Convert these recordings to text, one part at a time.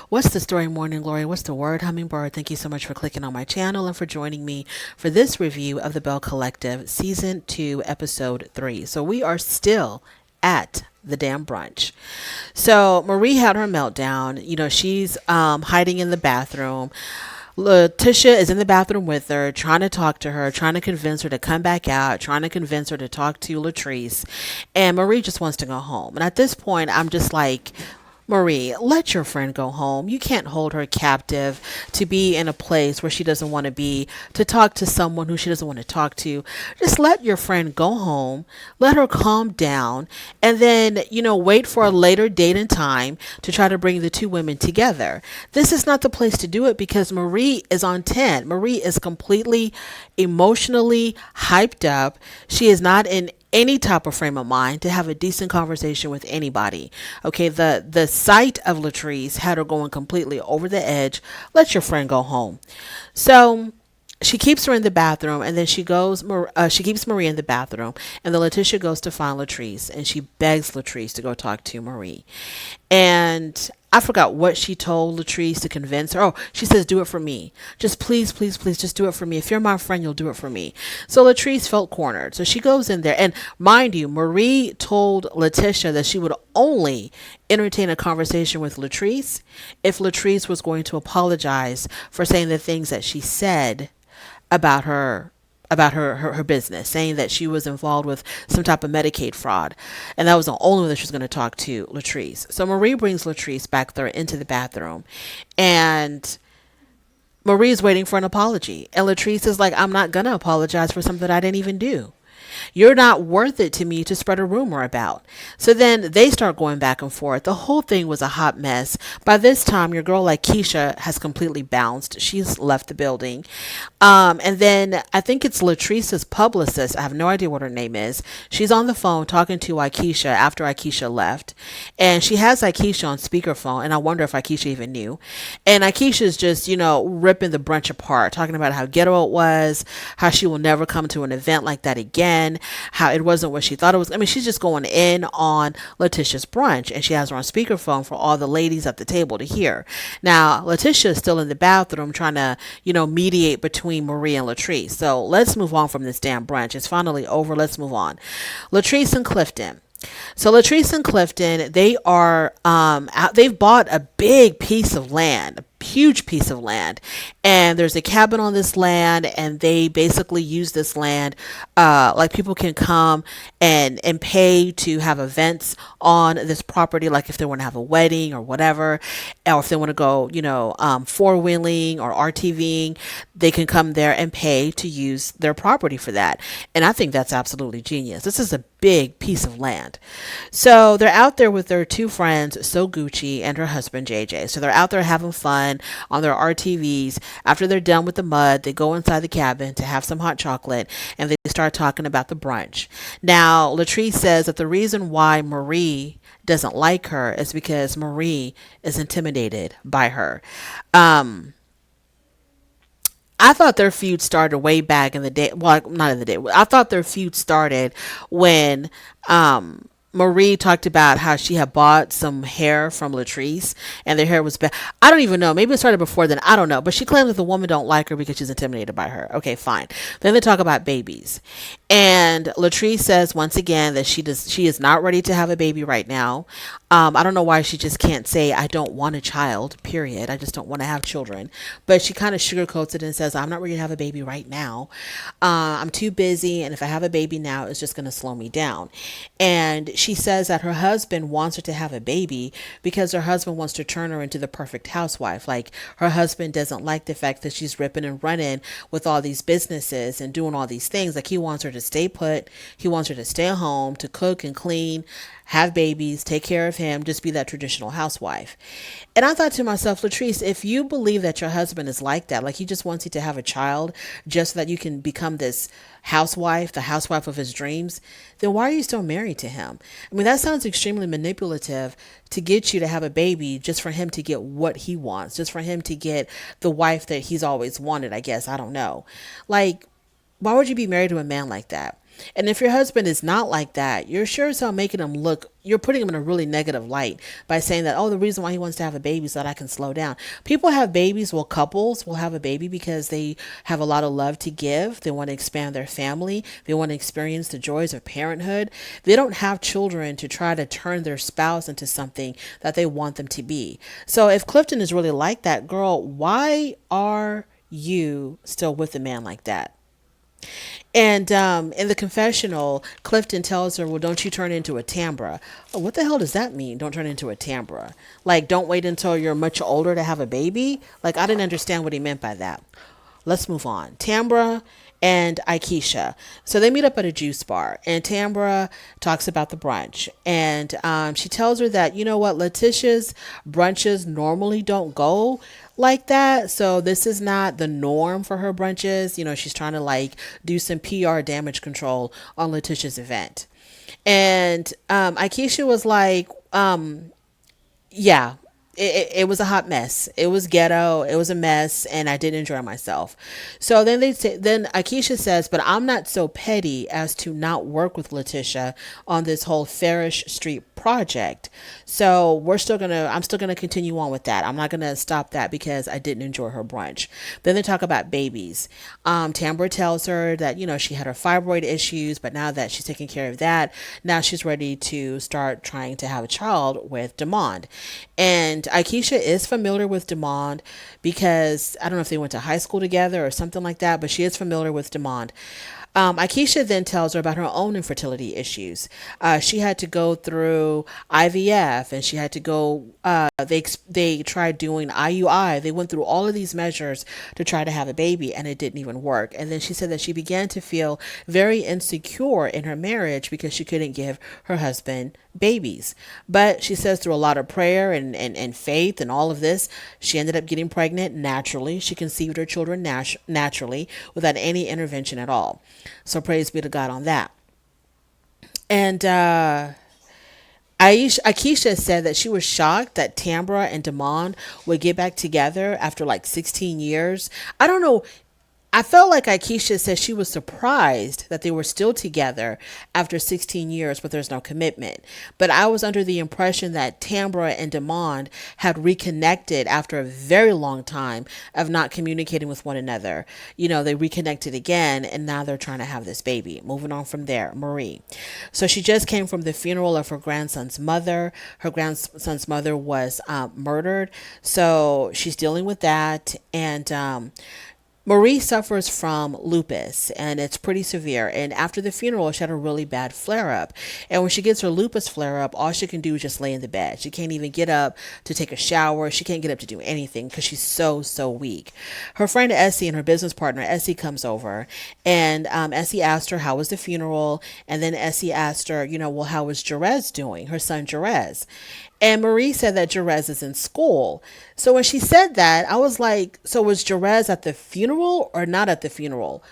What's the story, Morning Glory? What's the word, Hummingbird? Thank you so much for clicking on my channel and for joining me for this review of the Belle Collective Season 2, Episode 3. So we are still at the damn brunch. So Marie had her meltdown. She's hiding in the bathroom. Letitia is in the bathroom with her, trying to talk to her, trying to convince her to come back out, trying to convince her to talk to Latrice. And Marie just wants to go home. And at this point, I'm just like, Marie, let your friend go home. You can't hold her captive to be in a place where she doesn't want to be, to talk to someone who she doesn't want to talk to. Just let your friend go home, let her calm down, and then, wait for a later date and time to try to bring the two women together. This is not the place to do it because Marie is on 10. Marie is completely emotionally hyped up. She is not in any type of frame of mind to have a decent conversation with anybody. Okay, the sight of Latrice had her going completely over the edge. Let your friend go home. So she keeps her in the bathroom, and then she keeps Marie in the bathroom, and then Letitia goes to find Latrice, and she begs Latrice to go talk to Marie. And I forgot what she told Latrice to convince her. Oh, she says, do it for me. Just please, please, please, just do it for me. If you're my friend, you'll do it for me. So Latrice felt cornered. So she goes in there. And mind you, Marie told Letitia that she would only entertain a conversation with Latrice if Latrice was going to apologize for saying the things that she said about her business, saying that she was involved with some type of Medicaid fraud. And that was the only way that she was going to talk to Latrice. So Marie brings Latrice back there into the bathroom, and Marie is waiting for an apology. And Latrice is like, I'm not going to apologize for something I didn't even do. You're not worth it to me to spread a rumor about. So then they start going back and forth. The whole thing was a hot mess. By this time, your girl Ikeshia has completely bounced. She's left the building. And then I think it's Latrice's publicist. I have no idea what her name is. She's on the phone talking to Ikeshia after Ikeshia left. And she has Ikeshia on speakerphone. And I wonder if Ikeshia even knew. And Ikeshia's just, ripping the brunch apart, talking about how ghetto it was, how she will never come to an event like that again, how it wasn't what she thought it was. I mean, she's just going in on Letitia's brunch, and she has her on speakerphone for all the ladies at the table to hear. Now, Letitia is still in the bathroom trying to, mediate between Marie and Latrice. So let's move on from this damn brunch. It's finally over. Let's move on. Latrice and Clifton. So Latrice and Clifton, they are they've bought a big piece of land, a huge piece of land, and there's a cabin on this land, and they basically use this land like people can come and pay to have events on this property, like if they want to have a wedding or whatever, or if they want to go, four-wheeling or RTVing, they can come there and pay to use their property for that. And I think that's absolutely genius. This is a big piece of land. So they're out there with their two friends, So Gucci and her husband JJ. So they're out there having fun on their RTVs. After they're done with the mud, they go inside the cabin to have some hot chocolate, and they start talking about the brunch. Now, Latrice says that the reason why Marie doesn't like her is because Marie is intimidated by her. I thought their feud started way back in the day. Well, not in the day. I thought their feud started when Marie talked about how she had bought some hair from Latrice and their hair was bad. I don't even know. Maybe it started before then. I don't know. But she claims that the woman don't like her because she's intimidated by her. Okay, fine. Then they talk about babies. And Latrice says once again that she is not ready to have a baby right now. I don't know why she just can't say, I don't want a child, period. I just don't want to have children. But she kind of sugarcoats it and says, I'm not ready to have a baby right now. I'm too busy. And if I have a baby now, it's just going to slow me down. And she says that her husband wants her to have a baby because her husband wants to turn her into the perfect housewife. Like, her husband doesn't like the fact that she's ripping and running with all these businesses and doing all these things. Like, he wants her to stay put. He wants her to stay home, to cook and clean, have babies, take care of him, just be that traditional housewife. And I thought to myself, Latrice, if you believe that your husband is like that, like he just wants you to have a child just so that you can become this housewife, the housewife of his dreams, then why are you still married to him? I mean, that sounds extremely manipulative to get you to have a baby just for him to get what he wants, just for him to get the wife that he's always wanted, I guess. I don't know. Like, why would you be married to a man like that? And if your husband is not like that, you're sure as hell making him look, you're putting him in a really negative light by saying that, oh, the reason why he wants to have a baby is so that I can slow down. People have babies, well, couples will have a baby because they have a lot of love to give. They want to expand their family. They want to experience the joys of parenthood. They don't have children to try to turn their spouse into something that they want them to be. So if Clifton is really like that, girl, why are you still with a man like that? And in the confessional, Clifton tells her, well, don't you turn into a Tambra. Oh, what the hell does that mean? Don't turn into a Tambra. Like, don't wait until you're much older to have a baby? Like, I didn't understand what he meant by that. Let's move on. Tambra and Ikeshia. So they meet up at a juice bar, and Tambra talks about the brunch. And she tells her that, you know what, Letitia's brunches normally don't go like that. So this is not the norm for her brunches. You know, she's trying to like do some PR damage control on Letitia's event. And Ikeshia was like, yeah, it was a hot mess. It was ghetto. It was a mess, and I didn't enjoy myself. So then then Ikeshia says, but I'm not so petty as to not work with Letitia on this whole Farish Street project. So I'm still gonna continue on with that. I'm not gonna stop that because I didn't enjoy her brunch. Then they talk about babies. Tambra tells her that, you know, she had her fibroid issues, but now that she's taking care of that, now she's ready to start trying to have a child with Demond. And Ikeshia is familiar with Demond because I don't know if they went to high school together or something like that, but she is familiar with Demond. Ikeshia then tells her about her own infertility issues. She had to go through IVF, and she had to go. They tried doing IUI. They went through all of these measures to try to have a baby, and it didn't even work. And then she said that she began to feel very insecure in her marriage because she couldn't give her husband babies. But she says through a lot of prayer and faith and all of this, she ended up getting pregnant naturally. She conceived her children naturally without any intervention at all. So praise be to God on that. And Ikeshia said that she was shocked that Tambra and Demond would get back together after like 16 years. I don't know. I felt like Ikeshia said she was surprised that they were still together after 16 years, but there's no commitment. But I was under the impression that Tambra and Demond had reconnected after a very long time of not communicating with one another. You know, they reconnected again, and now they're trying to have this baby. Moving on from there, Marie. So she just came from the funeral of her grandson's mother. Her grandson's mother was murdered. So she's dealing with that. And Marie suffers from lupus, and it's pretty severe. And after the funeral, she had a really bad flare up. And when she gets her lupus flare up, all she can do is just lay in the bed. She can't even get up to take a shower. She can't get up to do anything because she's so weak. Her friend Essie and her business partner Essie comes over, and Essie asked her how was the funeral, and then Essie asked her, you know, well, how was Jerez doing? Her son Jerez. And Marie said that Jerez is in school. So when she said that, I was like, so was Jerez at the funeral or not at the funeral?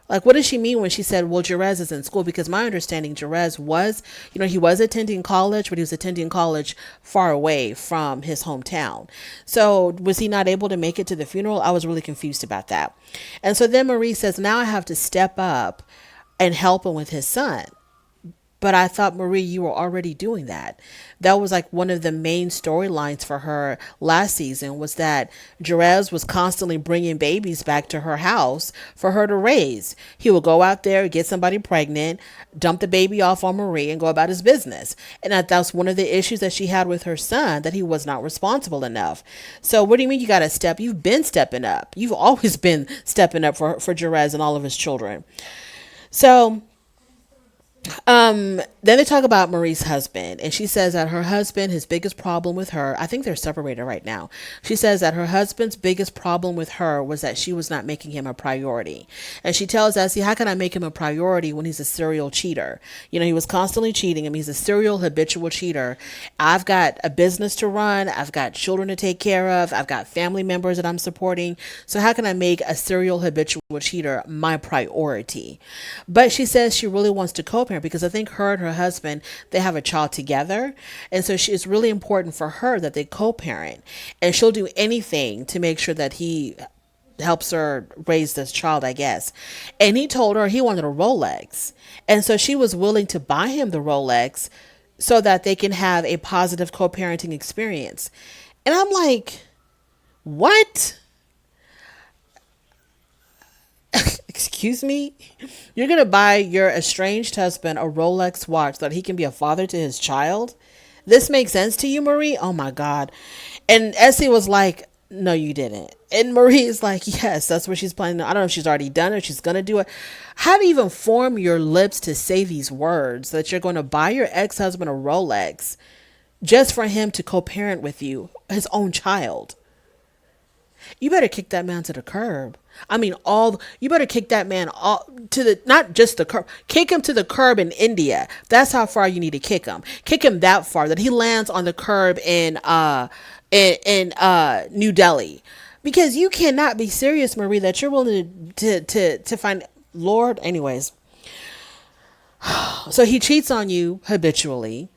Like, what does she mean when she said, well, Jerez is in school? Because my understanding, Jerez was, you know, he was attending college, but he was attending college far away from his hometown. So was he not able to make it to the funeral? I was really confused about that. And so then Marie says, now I have to step up and help him with his son. But I thought, Marie, you were already doing that. That was like one of the main storylines for her last season, was that Jerez was constantly bringing babies back to her house for her to raise. He would go out there, get somebody pregnant, dump the baby off on Marie, and go about his business. And that's one of the issues that she had with her son, that he was not responsible enough. So what do you mean you got to step? You've been stepping up. You've always been stepping up for Jerez and all of his children. So then they talk about Marie's husband, and she says that her husband, his biggest problem with her, I think they're separated right now. She says that her husband's biggest problem with her was that she was not making him a priority. And she tells Essie, how can I make him a priority when he's a serial cheater? You know, he was constantly cheating him. He's a serial habitual cheater. I've got a business to run. I've got children to take care of. I've got family members that I'm supporting. So how can I make a serial habitual cheater my priority? But she says she really wants to cope because I think her and her husband, they have a child together. And so it's really important for her that they co-parent. And she'll do anything to make sure that he helps her raise this child, I guess. And he told her he wanted a Rolex. And so she was willing to buy him the Rolex so that they can have a positive co-parenting experience. And I'm like, what? Excuse me? You're going to buy your estranged husband a Rolex watch so that he can be a father to his child? This makes sense to you, Marie? Oh my God. And Essie was like, no, you didn't. And Marie is like, yes, that's what she's planning. I don't know if she's already done it, if she's going to do it. How do you even form your lips to say these words that you're going to buy your ex-husband a Rolex just for him to co-parent with you, his own child? You better kick that man to the curb. I mean, you better kick that man all to the, not just the curb, kick him to the curb in India. That's how far you need to kick him. Kick him that far that he lands on the curb in New Delhi. Because you cannot be serious, Marie, that you're willing to find Lord. Anyways, so he cheats on you habitually.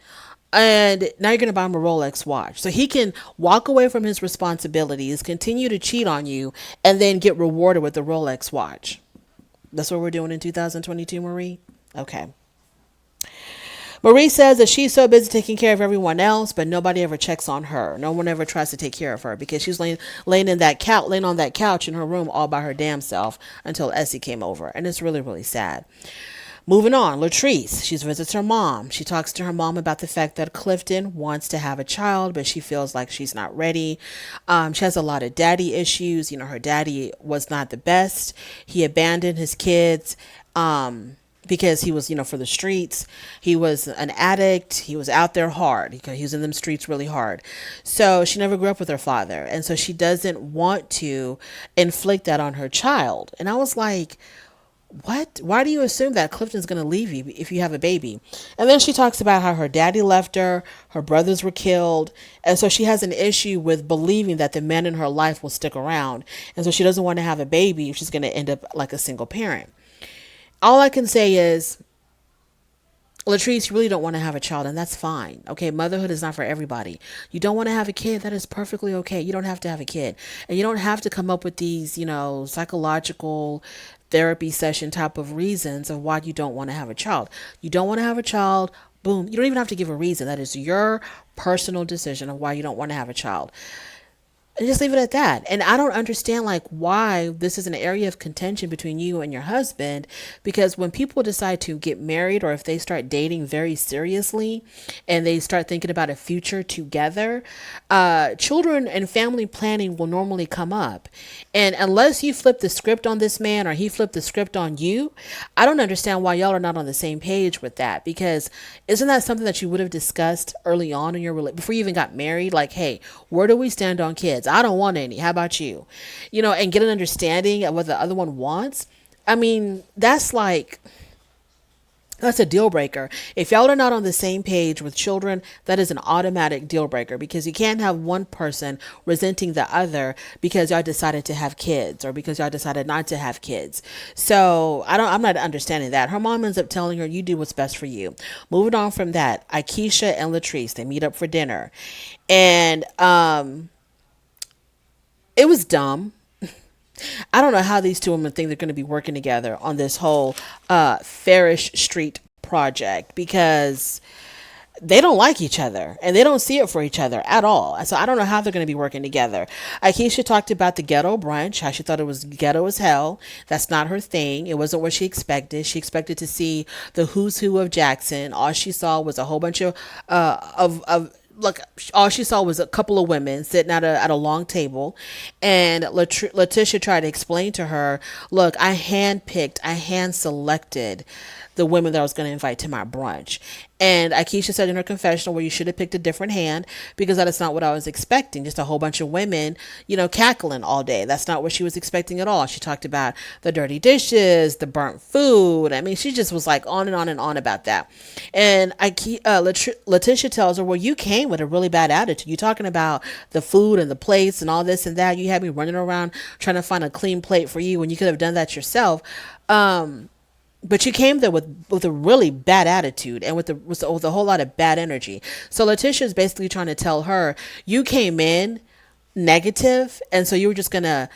And now you're going to buy him a Rolex watch so he can walk away from his responsibilities, continue to cheat on you, and then get rewarded with the Rolex watch. That's what we're doing in 2022, Marie? Okay. Marie says that she's so busy taking care of everyone else, but nobody ever checks on her. No one ever tries to take care of her because she's laying on that couch in her room all by her damn self until Essie came over. And it's really, really sad. Moving on, Latrice, she visits her mom. She talks to her mom about the fact that Clifton wants to have a child, but she feels like she's not ready. She has a lot of daddy issues. You know, her daddy was not the best. He abandoned his kids because he was, for the streets. He was an addict. He was out there hard. He was in them streets really hard. So she never grew up with her father. And so she doesn't want to inflict that on her child. And I was like, what? Why do you assume that Clifton's going to leave you if you have a baby? And then she talks about how her daddy left her brothers were killed. And so she has an issue with believing that the men in her life will stick around. And so she doesn't want to have a baby if she's going to end up like a single parent. All I can say is, Latrice, you really don't want to have a child, and that's fine. Okay, motherhood is not for everybody. You don't want to have a kid, that is perfectly okay. You don't have to have a kid. And you don't have to come up with these, psychological therapy session type of reasons of why you don't want to have a child. You don't want to have a child, boom. You don't even have to give a reason. That is your personal decision of why you don't want to have a child. And just leave it at that. And I don't understand why this is an area of contention between you and your husband, because when people decide to get married or if they start dating very seriously and they start thinking about a future together, children and family planning will normally come up. And unless you flip the script on this man or he flipped the script on you, I don't understand why y'all are not on the same page with that, because isn't that something that you would have discussed early on in your relationship before you even got married? Like, hey, where do we stand on kids? I don't want any. How about you? And get an understanding of what the other one wants. I mean, that's a deal breaker. If y'all are not on the same page with children, that is an automatic deal breaker, because you can't have one person resenting the other because y'all decided to have kids or because y'all decided not to have kids. So I'm not understanding that. Her mom ends up telling her, you do what's best for you. Moving on from that, Ikeshia and Latrice, they meet up for dinner, and it was dumb. I don't know how these two women think they're going to be working together on this whole Farish Street project, because they don't like each other and they don't see it for each other at all. So I don't know how they're going to be working together. Ikeshia talked about the ghetto brunch, how she thought it was ghetto as hell. That's not her thing. It wasn't what she expected. She expected to see the who's who of Jackson. All she saw was a whole bunch of look, all she saw was a couple of women sitting at a long table, and Letitia tried to explain to her, look, I hand selected the women that I was going to invite to my brunch. And Ikeshia said in her confessional, well, you should have picked a different hand, because that is not what I was expecting. Just a whole bunch of women, cackling all day. That's not what she was expecting at all. She talked about the dirty dishes, the burnt food. I mean, she just was on and on and on about that. And Letitia tells her, well, you came with a really bad attitude. You're talking about the food and the plates and all this and that. You had me running around trying to find a clean plate for you when you could have done that yourself. But you came there with a really bad attitude and with a whole lot of bad energy. So Letitia is basically trying to tell her, you came in negative, and so you were just gonna,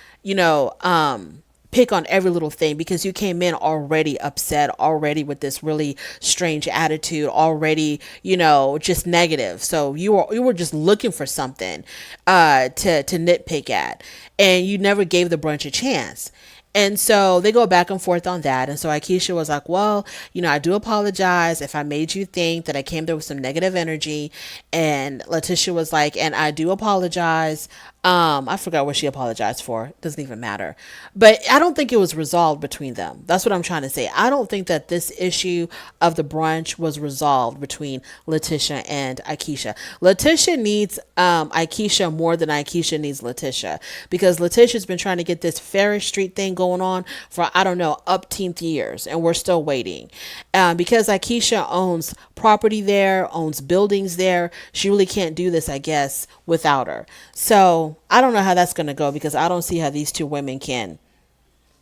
pick on every little thing because you came in already upset, already with this really strange attitude, already, just negative. So you were just looking for something to nitpick at, and you never gave the brunch a chance. And so they go back and forth on that. And so Ikeshia was like, well, I do apologize if I made you think that I came there with some negative energy. And Letitia was like, and I do apologize. I forgot what she apologized for. Doesn't even matter. But I don't think it was resolved between them. That's what I'm trying to say. I don't think that this issue of the brunch was resolved between Letitia and Ikeshia. Letitia needs Ikeshia more than Ikeshia needs Letitia, because Letitia's been trying to get this Ferris Street thing going on for, I don't know, upteenth years, and we're still waiting. Because Ikeshia owns property there, owns buildings there, she really can't do this, I guess, without her. So I don't know how that's going to go, because I don't see how these two women can.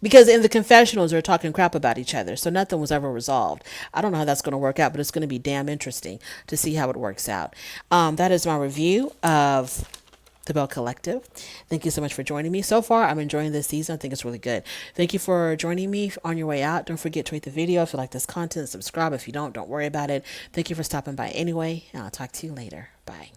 Because in the confessionals, they're talking crap about each other. So nothing was ever resolved. I don't know how that's going to work out, but it's going to be damn interesting to see how it works out. That is my review of the Belle Collective. Thank you so much for joining me. So far, I'm enjoying this season. I think it's really good. Thank you for joining me on your way out. Don't forget to rate the video if you like this content. Subscribe if you don't. Don't worry about it. Thank you for stopping by anyway, and I'll talk to you later. Bye.